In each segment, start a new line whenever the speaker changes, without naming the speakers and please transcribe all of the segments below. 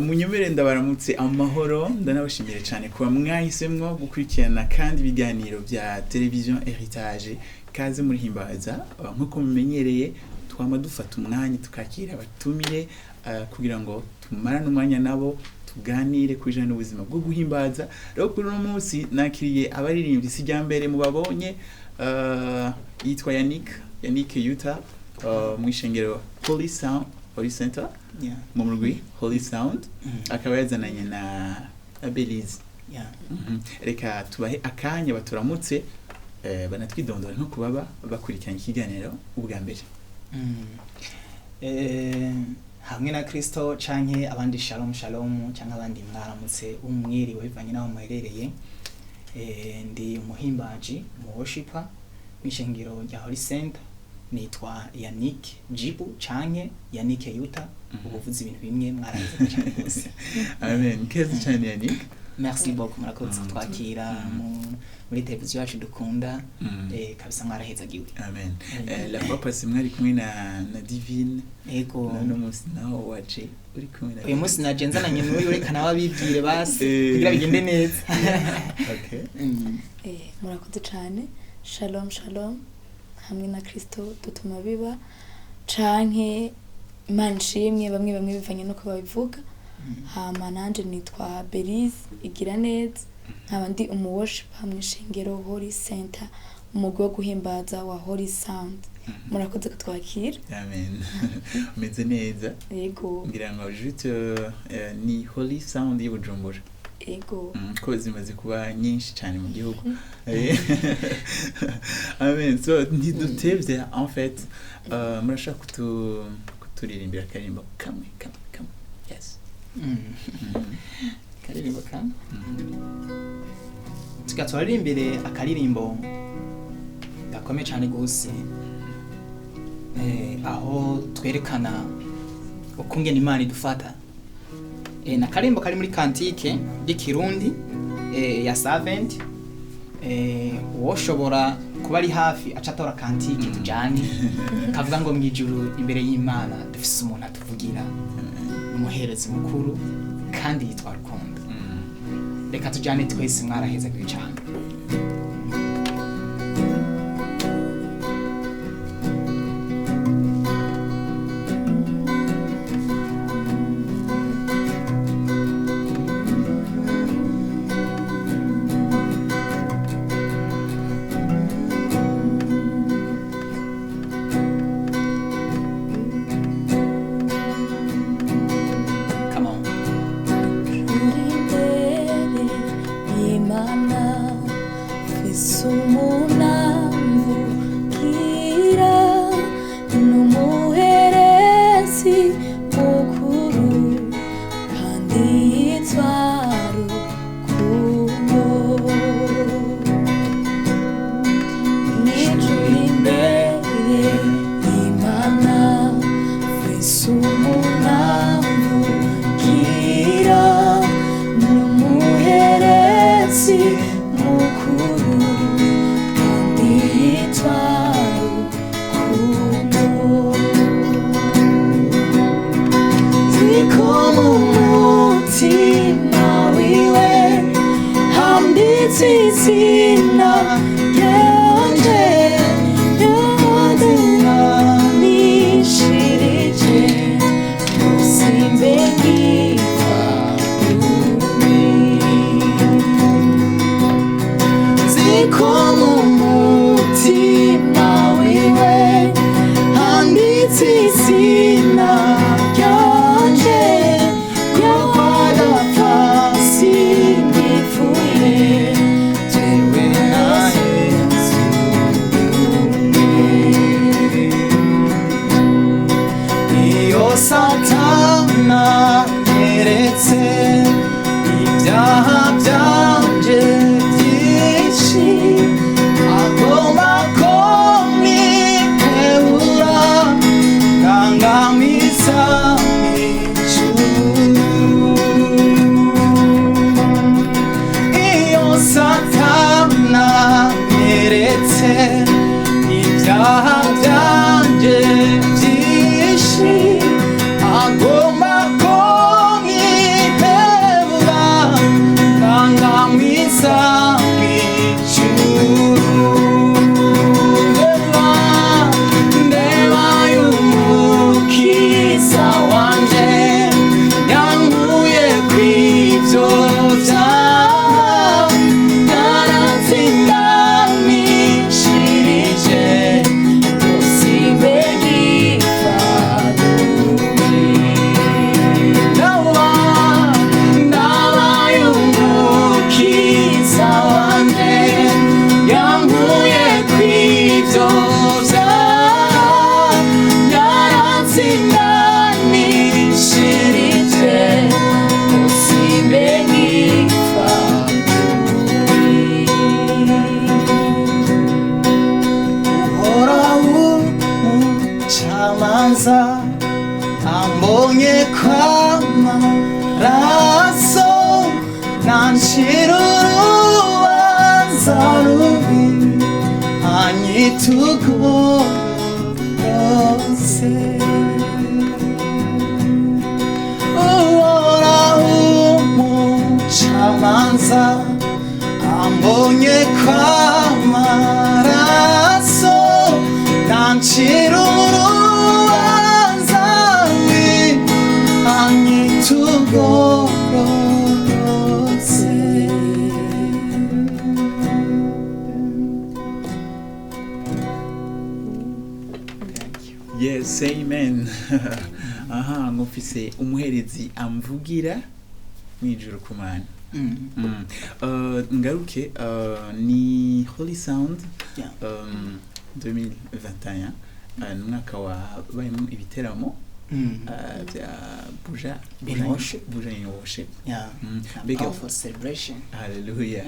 munyemere ndabaramutse amahoro ndanabashimire cyane kuba mwahisemwo gukurikirana kandi ibiganiro bya televiziyo Heritage kaze muri Himbaza nkuko mumenyereye twama dufata umwanya tukakira abatumire kugira ngo tumarane umwanya nabo tuganire kujana n'ubuzima bwo guhimbaza. Rero kuri uno munsi nakiriye abaririmbyi sijyambere mubabonye yitwa Yannick Yuta mwishengero Holy Center mu murwi Holy Sound akaba yazananye na Belyse. Reka tubahe akanya baturamutse banatwidondora nko kubaba bakurikirana ikiganiro ubwa mbere.
Hamwe na Kristo canke abandi shalom canke abandi mwaramutse umwiriwe bivanye naho muherereye. Ndi umuhimbaji mu worshiper mwishengero rya Holy Center nitwa Yannick Jibu canke Yannick Yuta ubuvuzi ibintu bimwe mwaranze cyane rwose.
Amen. Keze cyane Yannick.
Merci beaucoup Murakoze twakira muri televiziyo yacu dukunda kabisa mwarahezagiwe.
Amen. La papa simwari kumwe na Divine.
Ego.
No musi naho waje uri kumwe na.
Uyu musi naje n'uyu reka nawe abibwire basi kugira bigende neza.
Okay.
Murakoze cyane. Shalom hamwe na Kristo dutuma biba canke Imana ishimwe bamwe bivanye nuko babivuga. Hama nanje nitwa Belyse igira neza nkaba ndi umuworship hamwe shingiro Holy Center umugwi wo guhimbaza wa Holy Sound. Murakoze kutwakira.
Amen. Meze neza.
Yego.
Ngira ngo juste ni Holy Sound y'Ubujumbura.
Ego.
Ko zimaze kuba nyinshi cyane mu gihugu. Amen. So ntidutevye en fait murashaka kuturirimbira karimbo kamwe. Yes.
Karirimbo kamwe. Tugatwara imbere akaririmbo gakomeye cyane gose aho twerekana ukungena Imana idufata. Na karimbo kari muri kantike y'ikirundi ya Savent woshobora kuba ari hafi acatora kantike tujani kavuga ngo mwijuru imbere y'Imana dufise umuntu atuvugira umuherezi mukuru kandi yitwa Rukundo. Reka tujane twese mwaraheza kwicana.
Agomba komi
camanza ambonye kw'amaraso nancira urubanza rubi anyita ugororotse uhoraho umucamanza ambonye kw'amaraso nancira urubanza rubi anyita ugororotse.
Yes, amen. Aha, ngufise umuherezi amvugira mwijuru kumana. Ngaruke ni Holy Sound 2021 mwaka wa bayemo ibiteramo bya buja in worship.
Big for celebration.
Hallelujah.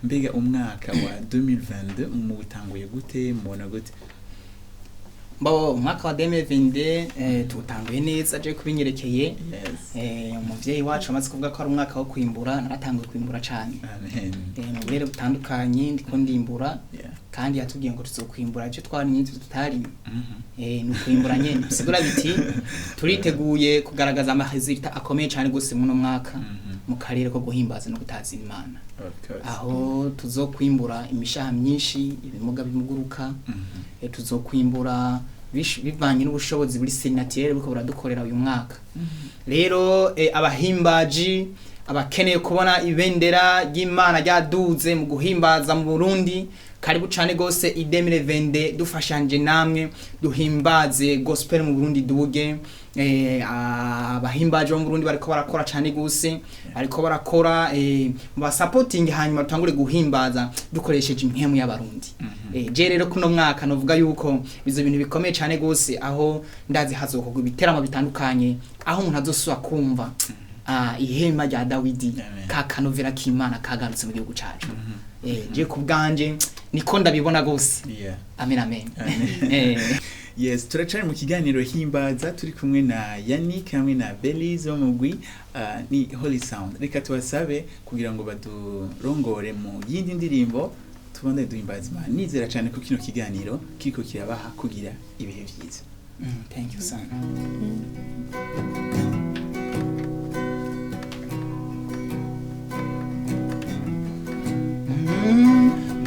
Mbega umwaka wa 2022 mutanguye gute mubona gute?
Umwaka wa 2022 tutanguye neza je kubinyerekeye. Umuvyeyi wacu amaze kuvuga ko ari umwaka wo kwimbura, naratanguye kwimbura cyane.
Amen.
Mu birere butandukanye ndiko ndimbura kandi yatubwiye ngo tuzokwimbura icyo twarinye tutari. Ni kwimbura nyene bisigura biti turiteguye kugaragaza amaresultat akomeye cyane gose mu mwaka mu karere ko guhimbaza no gutaza Imana. Aho tuzokwimbura imishaha myinshi, ibimuga bimuguruka, tuzokwimbura bivanye n'ubushobozi buri senatire buko buradukorera uyu mwaka. Rero abahimbaji abakeneye kubona ibendera ry'Imana ryaduze mu guhimbaza mu Burundi, karibu cyane gose 2022 dufashanje namwe duhimbaze gospel mu Burundi duge. Abahimbaje mu Burundi bariko barakora cyane gose, ariko barakora ba supporting hanyuma tutangure guhimbaza dukoresheje impemu y'abarundi. Je rero kuno mwaka novuga yuko bizo bintu bikomeye cyane gose, aho ndazi hazokogwa ibiteramo bitandukanye, aho umuntu azosubira kumva ihema rya Dawidi ka kanovera k'Imana kagarutse mu gihugu cyacu. Je kubganje niko ndabibona gose. Amen amen.
Yes, turacari mu kiganiro Himbaza turi kumwe na Yannick hamwe na Belyse wo mugwi ni Holy Sound. Reka tubasabe kugira ngo badurongore mu yindi ndirimbo tubone duhimbaza Imana. Nizera cyane ko kino kiganiro kiko kirabaha kugira ibihe byiza.
Thank you son.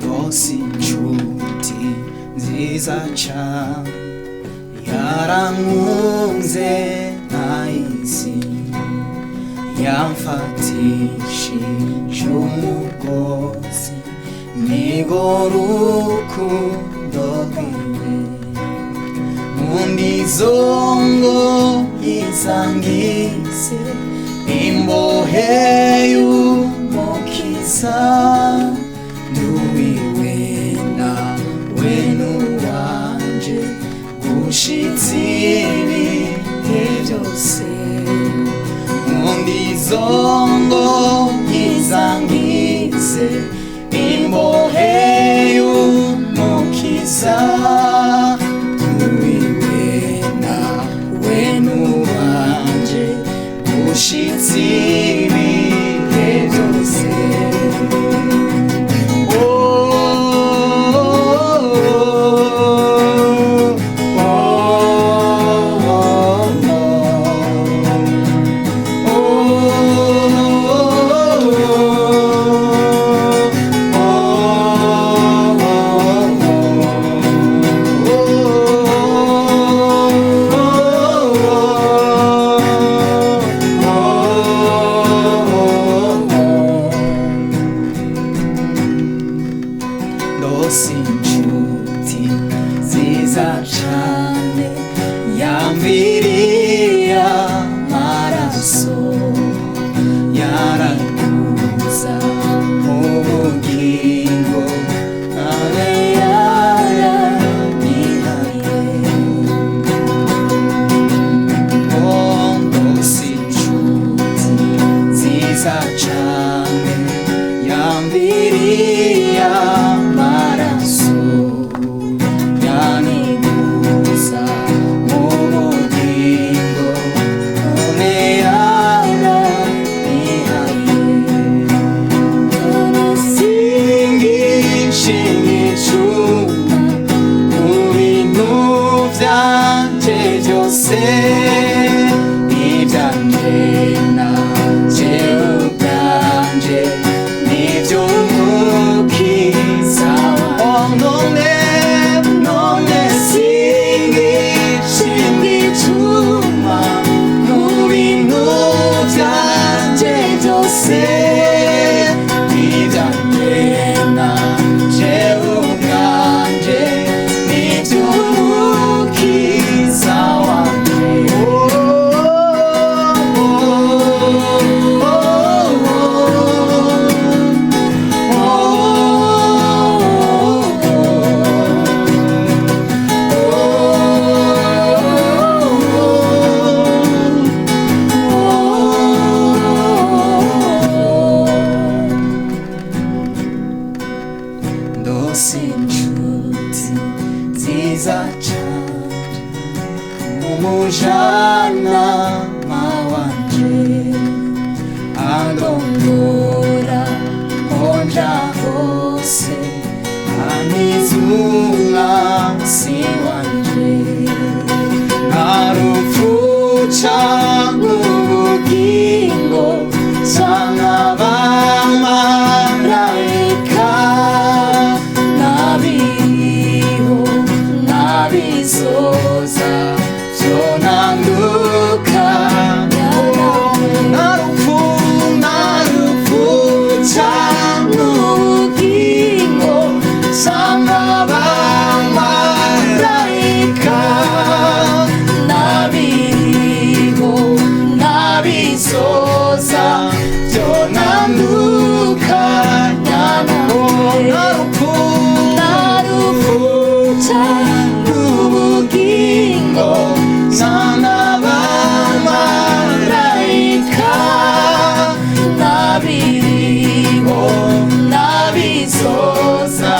Gosi nshuti nziza cyane yarankunze nahisi yamfatishije umugozi nigo rukundo rwiwe mundizongo yizangise imbohe y'umukiza nduwiwe nawe nuwanje gushitsi ibihe byose mundizongo yizangise imbohe y'umukiza nduwiwe nawe nuwanje gushitsi ibihe byose. byose ibyanje nanje ubwanje n'iby'umukiza none singishimwituma mu bintu byanje byose ibyanje nanje ubwanje n'iby'umukiza wanje ndose inshuti nziza cyane umujyanama wanje andongora onja hose aniza umwansi wanje ntarupfu canke ubugingo canke abamarayika nabiriho nabizoza vyonandukanya narupfu canke ubugingo canke abamarayika nabiriho nabizoza vyonandukanya narupfu canke ubugingo canke abamarayika nabiriho nabizoza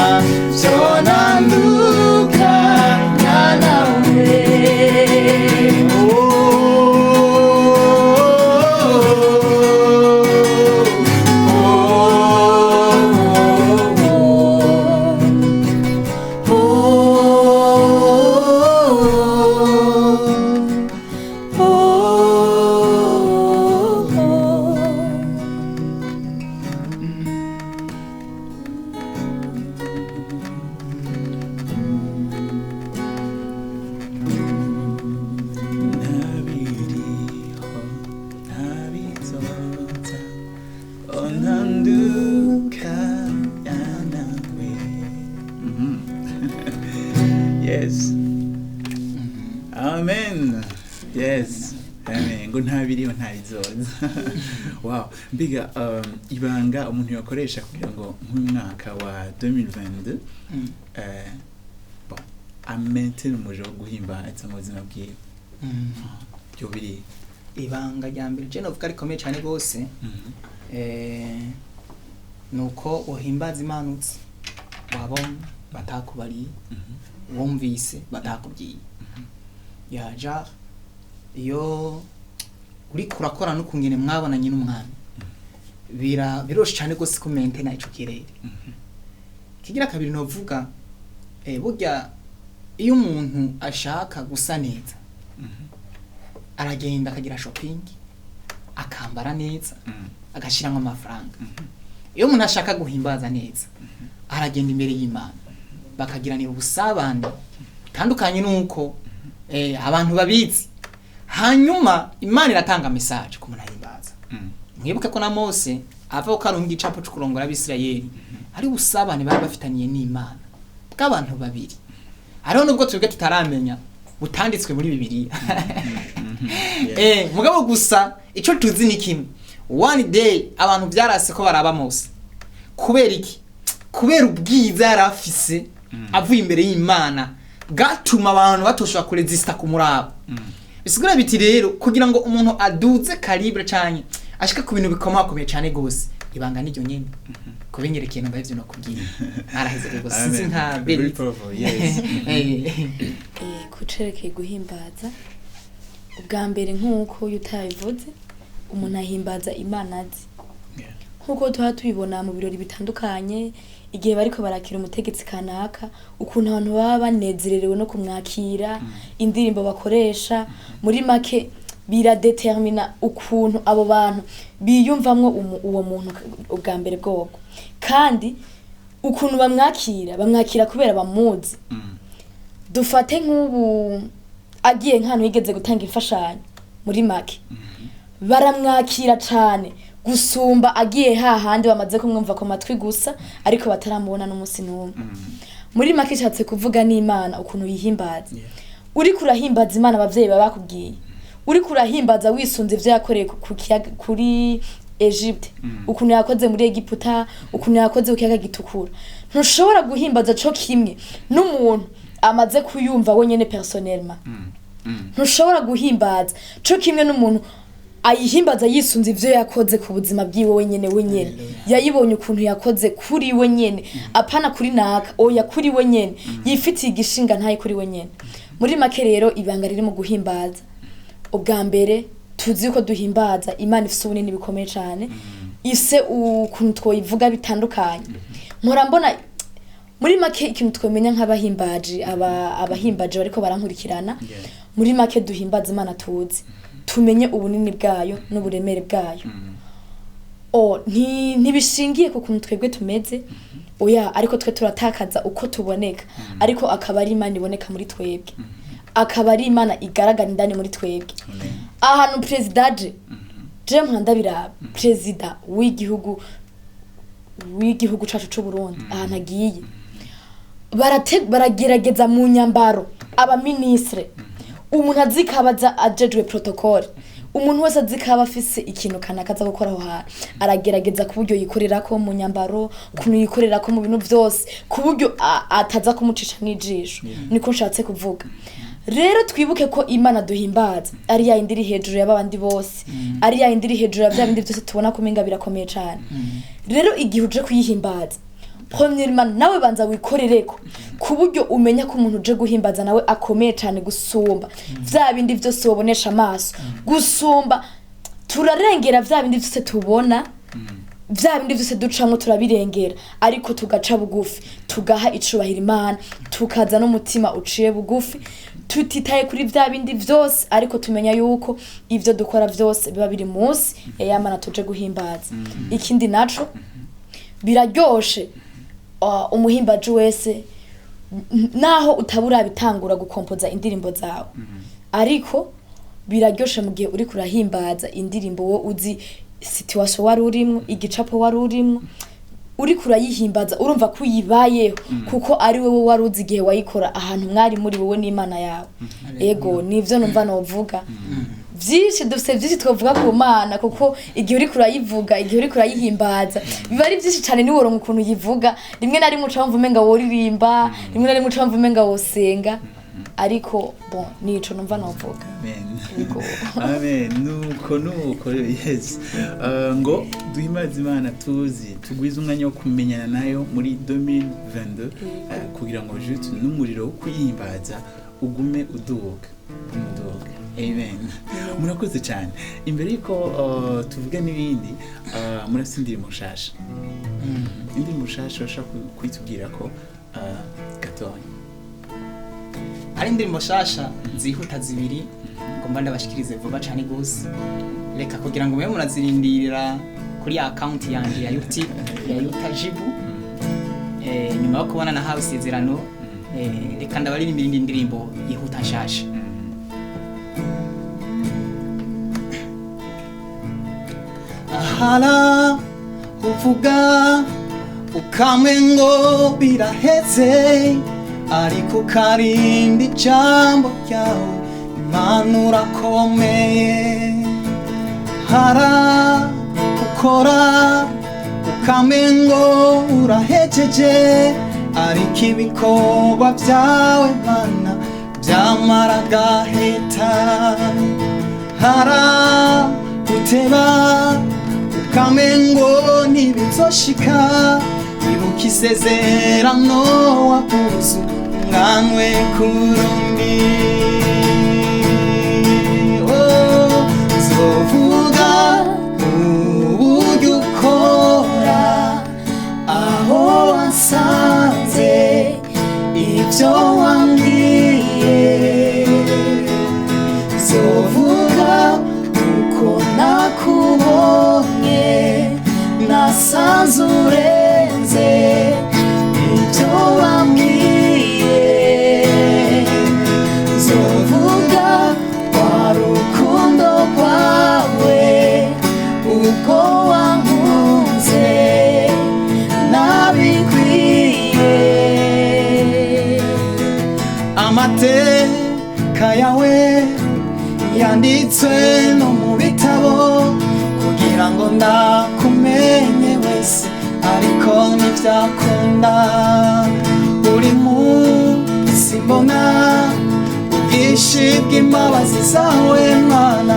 vyonandukanya nawe
Yes. Amen. Yes. Amen. Ngo ntabiriho ntabizoza. Wow. Mbiga ibanga umuntu yakoresha kugira ngo nk'umwaka wa 2022 bon amentere umuriro wo guhimbaza mu buzima bwiwe. Byo biri
ibanga rya mbere je novuga rikomeye cyane gose nuko uhimbaza Imana utse wabona batakubariye wumvise batakubwiye yaja iyo uri kurakora no kungene mwabonanye n'umwami biroshe cyane gose ku maintain ico kirere kigira kabiri novuga burya iyo umuntu ashaka gusa neza aragenda akagira shopping akambara neza agashiramo amafaranga iyo umuntu ashaka guhimbaza neza aragenda imbere y'Imana bakagiranira ubusabane tandukanye nuko abantu babizi hanyuma Imana iratanga message ku munahimbaza mwibuke ko na Mose ava ko arunga icapo cyo kurongora abisirayeli ari ubusabane bari bafitaniye n'Imana bw'abantu babiri ariho nubwo twebwe tutaramenya butanditswe muri Bibiliya mugabo gusa ico tuzi ni kimwe one day abantu byarase ko baraba Mose kubera iki kubera ubwiza yarafise avuye imbere y'Imana gatuma abantu batoshwa kuresista kumuraba bisigura biti rero kugira ngo umuntu aduze calibre cyane ashika ku bintu bikomakomeye cyane gose ibanga niryo nyene kubenyerekeye no bavyo no kugira araheze gose sinzi nka beri
kucerekeye guhimbaza ubwa mbere nk'uko utabivuze umuntu ahimbaza Imana azi nk'uko tuba tubibona mu birori bitandukanye igihe bariko barakira umutegetsi kanaka ukuntu abantu baba banezererewe no kumwakira indirimbo bakoresha muri make biradetermina ukuntu abo bantu biyumvamwo uwo muntu ubwa mbere bwoko kandi ukuntu bamwakira kubera bamuzi dufate nk'ubu agiye nk'ahantu yigeze gutanga imfashanyo muri make baramwakira cane gusumba agiye hahandi bamaze kumwumva ku matwi gusa ariko bataramubona n'umunsi n'umwe muri make nshatse kuvuga n'Imana ukuntu yihimbaza uri kurahimbaza Imana abavyeyi baba bakubwiye uri kurahimbaza wisunze ivyo yakoreye kuri Egypte ukuntu yakoze muri Egiputa ukuntu yakoze ku kiyaga gitukura ntushobora guhimbaza co kimwe n'umuntu amaze kuyumva wenyene personnellement ntushobora guhimbaza co kimwe n'umuntu ayihimbaza yisunze ivyo yakoze ku buzima bwiwe wenyene yayibonye ukuntu yakoze kuri wenyene apana kuri naka oya kuri wenyene yifitiye igishinga ntaye kuri wenyene muri make rero ibanga riri mu guhimbaza ubwa mbere tuzi ko duhimbaza Imana ifite ubunini bikomeye cyane ise ukuntu twoyivuga bitandukanye mpora mbona muri make ikintu twemenya nk'abahimbaji abahimbaji bariko barankurikirana muri make duhimbaza Imana tuzi tumenye ubunini bwayo n'uburemere bwayo ntibishingiye ku kuntu twebwe tumeze oya ariko twe turatakaza uko tuboneka ariko akaba ari Imana iboneka muri twebwe akaba ari Imana igaragara indani muri twebwe ahantu perezida je mwandabira perezida w'igihugu cacu c'u Burundi ahantu agiye baragerageza mu nyambaro aba ministre umuntu azikabaza ajejwe protocol umuntu wese azikaba afise ikintu kanaka aza gukora aho hantu aragerageza ku buryo yikorerako mu nyambaro ukuntu yikorerako mu bintu vyose ku buryo ataza kumucisha n'ijisho niko nshatse kuvuga rero twibuke ko Imana duhimbaza ari ya indiri hejuru y'abandi bose ari ya indiri hejuru ya bindi byose tubona kumenga birakomeye cyane rero igihe uje kuyihimbaza premièrement nawe banza wikorereko ku buryo umenya ko umuntu uje guhimbaza nawe akomeye cyane gusumba vya bindi byose wobonesha amaso gusumba turarengera vya bindi byose tubona vya bindi byose ducamwe turabirengera ariko tugaca bugufi tugaha icubahira Imana tukaza n'umutima uciye bugufi tutitaye kuri vya bindi vyose ariko tumenya yuko ivyo dukora vyose biba biri munsi y'Imana tuje guhimbaza ikindi naco biraryoshe umuhimbaji wese naho utabura bitangura gukompoza indirimbo zawe ariko biraryoshe mu gihe uri kurahimbaza indirimbo wo uzi situation wari urimo igicapo wari urimo uri kurayihimbaza urumva ko yibayeho kuko ari wewe wari uzi igihe wayikora ahantu mwari muri wowe n'Imana yawe ego nivyo numva novuga vyinshi dufite vyinshi twovuga ku Mana kuko igihe uri kurayivuga igihe uri kurayihimbaza biba ari vyinshi cyane ni woronka ukuntu yivuga rimwe na rimwe ucamva umenga woririmba rimwe na rimwe ucamva umenga wosenga ariko bon nico numva novuga
amen nuko yes ngo duhimbaza Imana tuzi tugwiza umwanya wo kumenyana nayo muri 2022 kugira ngo juste n'umuriro wo kuyihimbaza ugume uduga amen murakoze cyane imbere yuko tuvuga n'ibindi murasindira mushasha indi mushasha ushaka kwitubwira ko gatonya
ari indirimbo shasha zihuta zibiri ngomba ndabashikirize vuba cyane gose reka kugira ngo mwe murazirindirira kuri account yanje ya YouTube ya Yutajibu nyuma yo kubona na hawe isezerano reka ndabaririmbira indi ndirimbo yihuta shasha ahala uvuga ukamengo biraheze ariko karindi jambo ryawe Imana urakomeye hara ukora ukamengo urahejeje ariko ibikorwa byawe Mana byamara gaheta hara uteba ukamengo ntibizoshika ibuka isezerano wakuzu nganwe kurundi zovuga uburyo ukora aho amateka yawe yanditswe no mu bitabo kugira ngo ndakumenye wese ariko ntibyakunda buri munsi mbona ubwinshi bw'imbabazi zawe mwana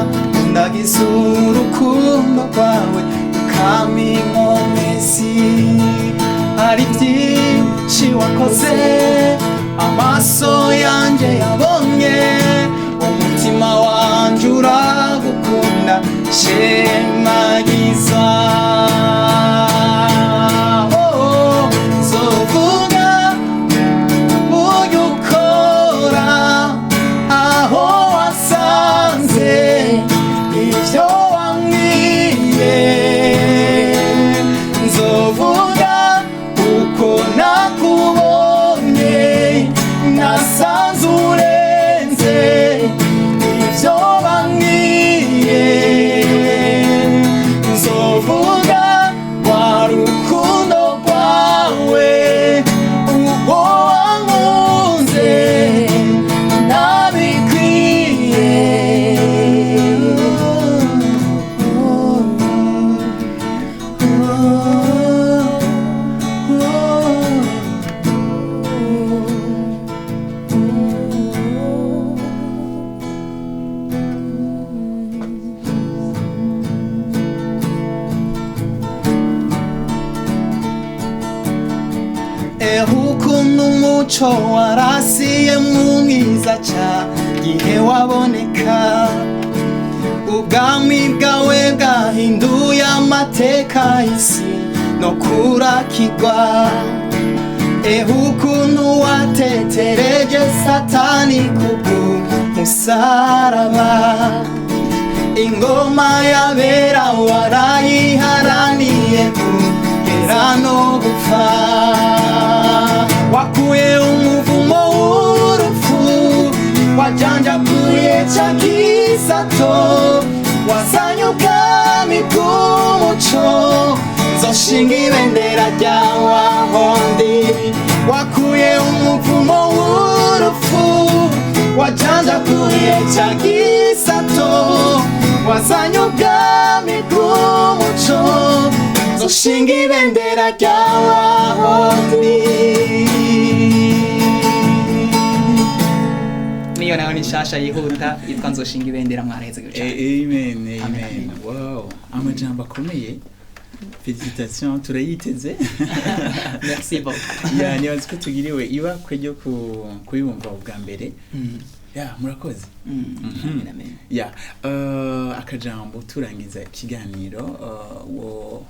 ndagize urukundo rwawe kami nkomezi hari byinshi wakoze amaso yanjye yabonye umutima wanjye uragukunda shemagiza nzovuga uburyo ukora aho wasanze ibyo wambwiye nzovuga uko nakubonye nasanze urenze ibyo bambwiye nzovuga rwa rukundo rwawe ubwo wankunze ntabikwiye ukuntu umuco warasiye mu mwiza gihe waboneka ubwami bwawe bwahinduye amateka y'isi no kurakirwa ukuntu watetereje satani kubw'umusaraba ingoma yabera warayiharaniye kugera no gupfa wakuye umuvumo w'urupfu wajanjaguye ca gisato wazanye ubwami bw'umuco nzoshinga ibendera ryawe aho ndi wakuye umuvumo w'urupfu wajanjaguye ca gisato wazanye ubwami bw'umuco nzoshinga ibendera ryawe aho ndi. Niyo nayo ni shasha yihuta yitwa nzoshinga ibendera mwaraheze gutya.
Amen, amen. Wow, amajambo akomeye. Félicitations, turayiteze.
Merci beaucoup.
Ya nibaza ko tugiriwe iba kujyo kuyumva ubwa mbere. Ya murakoze.
Amen, amen.
Ya akajambo turangiza ikiganiro wo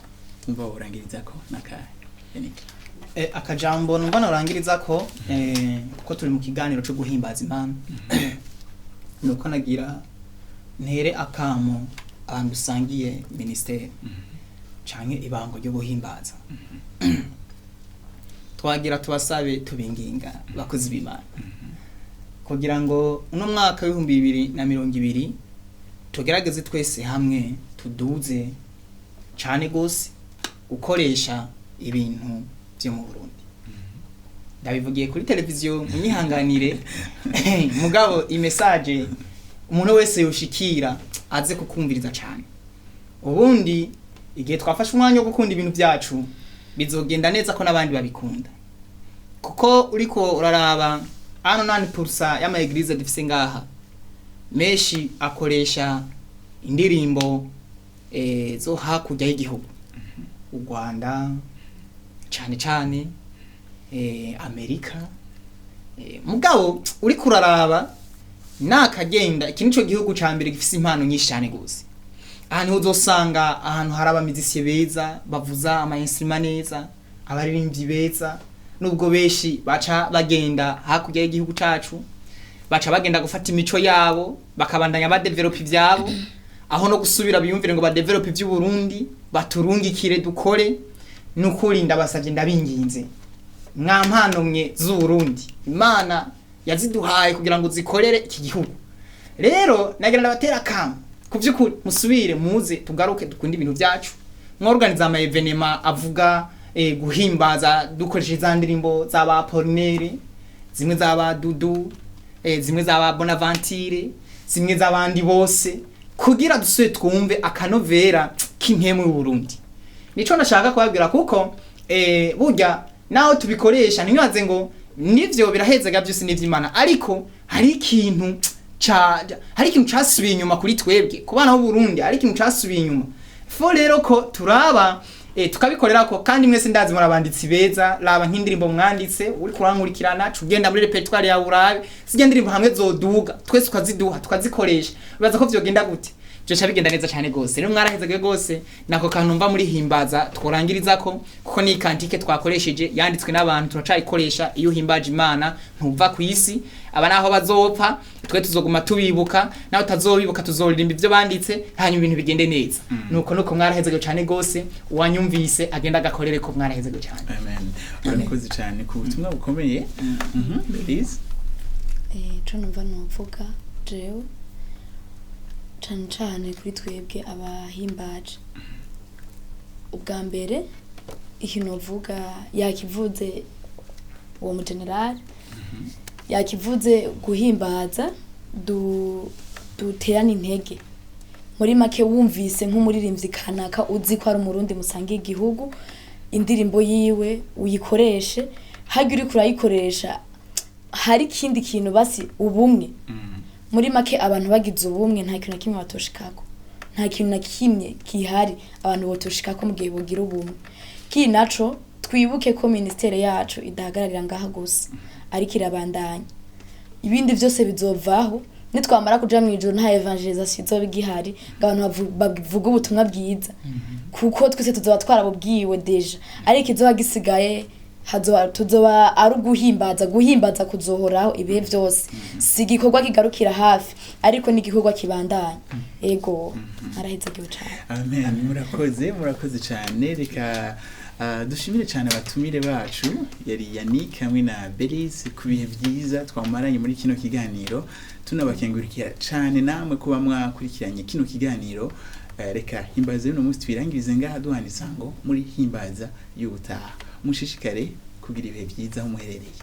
umva urangirizako nakahe Yannick.
Akajambo numva narangirizako kuko turi mu kiganiro cyo guhimbaza Imana. Nuko nagira ntere akamo abantu usangiye ministeri canke ibango ryo guhimbaza. Twagira tubasabe tubinginga bakozi b'Imana kugira ngo uno mwaka wa 2020 tugerageze twese hamwe tuduze cyane gose ukoresha ibintu byo mu Burundi. Ndabivugiye kuri televiziyo munyihanganire mugabo imessage umuntu wese yoshikira aze kukumviriza cyane. Ubundi igihe twafashe umwanya wo gukunda ibintu byacu bizogenda neza ko nabandi babikunda. Kuko uriko uraraba 9% y'ama eglise dufise ngaha meshi akoresha indirimbo zo hakurya y'igihugu. U Rwanda cyane cyane Amerika mugabo uriko uraraba nakagenda iki nico gihugu ca mbere gifise impano nyinshi cyane gose. Ahantu uzosanga ahantu haraba musiciens beza bavuza ama instruments neza abaririmbyi beza nubwo beshi baca bagenda hakurya y'igihugu cacu baca bagenda gufata imico yabo bakabandanya ba develop ivyabo aho no gusubira biyumvire ngo ba develop ivy'u Burundi baturungikire dukore nukuri ndabasavye ndabinginze mwampano mwe z'u Burundi Imana yaziduhaye kugira ngo zikorere iki gihugu. Rero nagira ndabatera kama kuvyukuri musubire muze tugaruke dukunda ibintu byacu mworganiza ama evenement avuga guhimbaza dukoresheje za ndirimbo z'aba Apollinaire zimwe z'aba Dudu zimwe z'aba Bonaventure zimwe z'abandi bose kugira dusubire twumve akanovera k'impemu y'u Burundi. Nico nashaka kubabwira kuko burya naho tubikoresha ntibaze ngo nivyo birahezega byose n'ivy'Imana, ariko hari ikintu casubiye inyuma kuri twebwe ku bana b'u Burundi, hari ikintu casubiye inyuma fo rero ko turaba tukabikorera ko, kandi mwese ndazi murabanditsi beza, raba nk'indirimbo mwanditse uri kurankurikirana cugenda muri repertoire ya urabe sije ndirimbo hamwe zoduga twese ukaziduha tukazikoresha, bibaza ko vyogenda gute? Byo bigenda neza cyane gose. Rero mwarahezege gose nako kantu mva muri Himbaza tworangiriza ko kuko ni kantike twakoresheje yanditswe n'abantu turacayikoresha iyo uhimbaje Imana ntuva ku isi, aba naho bazopfa twe tuzoguma tubibuka, naho tazobibuka tuzoririmba ivyo banditse hanyuma ibintu bigende neza. Nuko mwarahezege cyane gose, uwanyumvise agenda agakorere ko mwarahezege cyane.
Amen. Murakoze cyane ku butumwa bukomeye. Belyse
co numva novuga jewe cane kuri twebwe abahimbaje. Ubwa mbere ikintu uvuga yakivuze uwo mu general yakivuze guhimbaza duterana intege. Muri make wumvise nk'umuririmbyi kanaka uzi ko ari umurundi musangiye igihugu, indirimbo yiwe uyikoreshe, hagira uri kurayikoresha hari kindi kintu basi ubumwe. Muri make abantu bagize ubumwe nta kintu na kimwe batoshikako, nta kintu na kimwe kihari abantu botoshikako mu gihe bogira ubumwe. Ki naco twibuke ko ministere yacu idahagararira ngaha gusa ariko irabandanya, ibindi vyose bizovaho nitwamara kuja mu ijuru nta evangelisation izoba igihari, abantu bavuga ubutumwa bwiza kuko twese tuzoba twarabubwiwe deja, ariko izoba gisigaye tuzoba ari guhimbaza kuzohoraho ibihe vyose. Si igikorwa kigarukira hafi ariko ni igikorwa kibandanya. Ego arahezagiwe cyane.
Amen. Murakoze cyane. Reka dushimire cyane abatumire bacu, yari Yannick hamwe na Belyse ku bihe byiza twamaranye muri kino kiganiro, tunabakengurikira cyane namwe kuba mwakurikiranye kino kiganiro. Reka Himbaza no musi twirangirize ngaha duhana isango muri Himbaza y'ubutaha. Mushishikare kugira ibihe byiza aho muherereye.